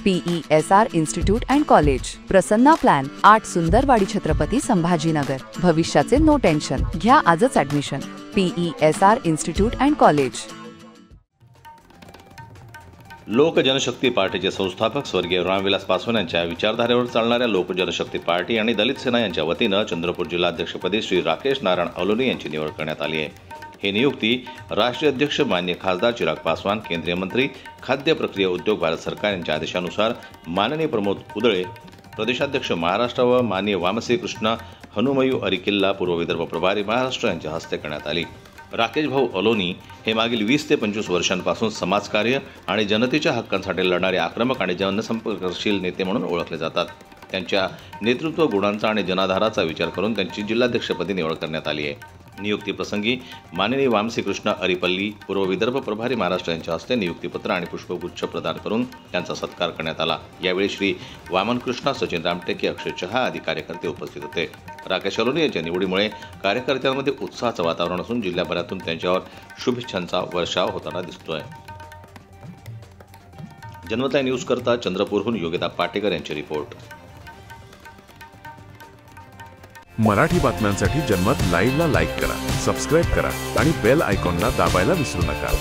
PESR institute and college, Prasanna plan, 8 Sundarwadi Chhatrapati Sambhajinagar. भविष्याचे no tension, घ्या आजच admission. PESR institute and college. Lok Janshakti पार्टीचे संस्थापक स्वर्गीय रामविलास पासवान यांच्या विचारधारेवर चालणाऱ्या लोक जनशक्ती पार्टी आणि दलित सेना यांच्या वतीनं चंद्रपूर जिल्हाध्यक्षपदी श्री राकेश नारायण अलोनी यांची निवड करण्यात आली आहे। ही नियुक्ती राष्ट्रीय अध्यक्ष माननीय खासदार चिराग पासवान, केंद्रीय मंत्री खाद्य प्रक्रिया उद्योग भारत सरकार यांच्या आदेशानुसार माननीय प्रमोद उदळे प्रदेशाध्यक्ष महाराष्ट्र व माननीय वामसी कृष्णा हनुमयू अरिकिल्ला पूर्व विदर्भ प्रभारी महाराष्ट्र यांच्या हस्ते करण्यात आली। राकेश भाऊ अलोनी हे मागील 20 ते 25 वर्षांपासून समाजकार्य आणि जनतेच्या हक्कांसाठी लढणारे आक्रमक आणि जनसंपर्कशील नेते म्हणून ओळखले जातात। त्यांच्या नेतृत्व गुणांचा आणि जनाधाराचा विचार करून त्यांची जिल्हाध्यक्षपदी निवड करण्यात आली आहे। नियुक्तीप्रसंगी माननीय वामसी कृष्णा अरिपल्ली पूर्व विदर्भ प्रभारी महाराष्ट्र यांच्या हस्ते नियुक्तीपत्र आणि पुष्पगुच्छ प्रदान करून त्यांचा सत्कार करण्यात आला। यावेळी श्री वामन कृष्णा, सचिन रामटेके, अक्षय चहा आदी कार्यकर्ते उपस्थित होते। राकेश अलोनी यांच्या निवडीमुळे कार्यकर्त्यांमध्ये उत्साहाचं वातावरण असून जिल्ह्याभरातून त्यांच्यावर शुभेच्छांचा वर्षाव होताना दिसतोय। जनमत न्यूज करता चंद्रपूरहून योगिता पाटेकर यांची रिपोर्ट। मराठी बातम्यांसाठी जनमत लाईव्हला लाईक करा, सबस्क्राईब करा आणि बेल आयकॉनला दाबायला विसरू नका।